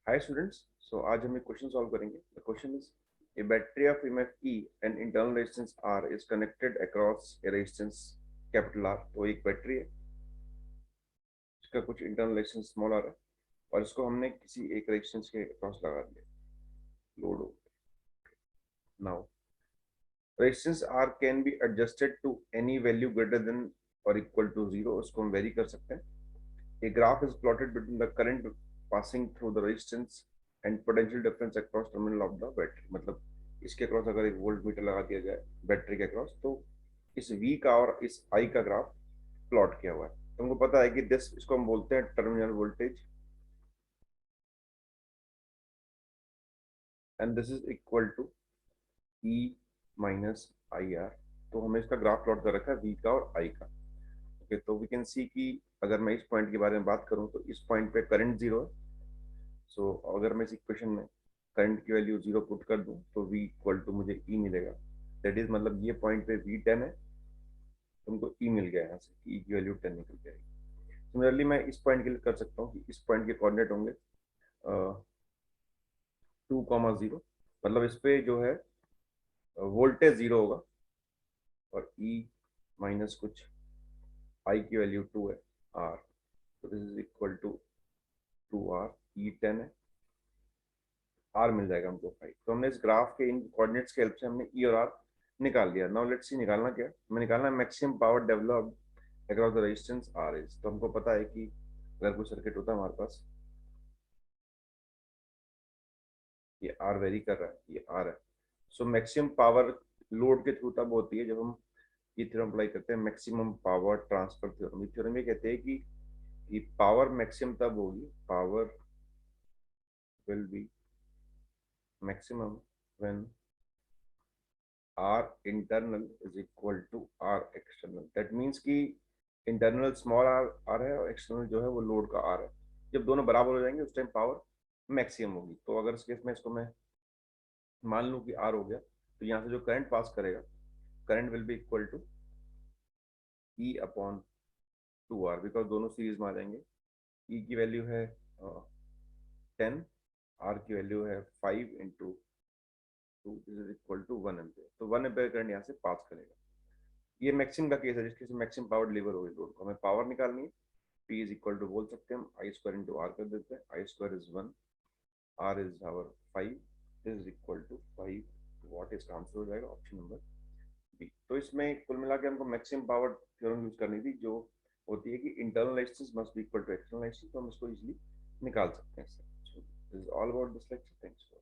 Hi students, so आज हम एक क्वेश्चन सॉल्व करेंगे. The question is a battery of EMF E and internal resistance R is connected across a resistance capital R. तो एक battery है, इसका कुछ इंटरनल रेजिस्टेंस स्मॉल r है और इसको हमने किसी एक रेजिस्टेंस के अक्रॉस लगा दिया, लोड हो. Now resistance R can be adjusted to any value greater than or equal to 0. उसको हम वेरी कर सकते हैं. A graph is plotted between the current passing through the resistance and potential difference across terminal of the battery. मतलब इसके across अगर एक volt meter लगा दिया जाए बैटरी के अक्रॉस, तो इस V का और इस I का ग्राफ प्लॉट किया हुआ है. तुमको पता है कि दिस, इसको हम बोलते हैं terminal voltage, and this is equal to E minus I R. तो हमें इसका ग्राफ प्लॉट कर रखा है V का और I का. ओके, तो वी कैन सी कि अगर मैं इस पॉइंट के बारे में बात करूं तो इस पॉइंट पे करंट जीरो है. सो अगर मैं इस इक्वेशन में करंट की वैल्यू जीरो पुट कर दूं तो V इक्वल टू मुझे E मिलेगा. दैट इज मतलब ये पॉइंट पे V 10 है, तुमको E मिल गया. यहाँ से E की वैल्यू 10 निकल जाएगी. सिमिलरली मैं इस पॉइंट के लिए कर सकता हूँ कि इस पॉइंट के कोऑर्डिनेट होंगे 2,0. मतलब इस पे जो है वोल्टेज जीरो होगा और E माइनस कुछ I की वैल्यू 2 है R. तो this is equal to 2R. E 10 है, R मिल जाएगा हमको 5. तो हमने इस ग्राफ के इन कोऑर्डिनेट्स के हेल्प से हमने E और R निकाल दिया. नाउ लेट्स सी निकालना क्या. हमें निकालना है maximum power developed across the resistance R is. तो हमको पता है कि अगर कोई सर्किट होता है हमारे पास, ये R वेरी कर रहा है, ये R है. सो मैक्सिमम पावर लोड के थ्रू तब होती है जब हम ये थ्योरम अप्लाई करते हैं, मैक्सिमम पावर ट्रांसफर थ्योरम. ये थ्योरम ये कहते हैं कि पावर मैक्सिमम तब होगी, power will be maximum when R internal is equal to R external. That means कि इंटरनल स्मॉल R है और एक्सटर्नल जो है वो लोड का R है. जब दोनों बराबर हो जाएंगे उस टाइम पावर मैक्सिमम होगी. तो अगर इस केस में इसको मैं मान लूँ कि R हो गया, तो यहाँ से जो करंट पास करेगा, current will be equal to E upon 2R, because दोनों सीरीज में आ जाएंगे. E की वैल्यू है 10, R की वैल्यू है 5 into 2 is equal to 1 ampere. तो 1 एम्पेयर करंट यहाँ से पास करेगा. ये मैक्सिमम का केस है जिसके मैक्सिमम पावर डिलीवर होगी लोड को. हमें पावर निकालनी है. P इज इक्वल टू बोल सकते हैं हम आई स्क्वायर इंटू आर कर देते हैं. I square is 1, R is our 5, this is equal to 5 watt. इसका आंसर हो जाएगा ऑप्शन नंबर बी. तो इसमें कुल मिला के हमको मैक्सिमम पावर थ्योरम यूज करनी थी, जो होती है कि internal resistance must be equal to external resistance. तो हम इसको इजीली निकाल सकते हैं. This is all about this lecture. Thanks for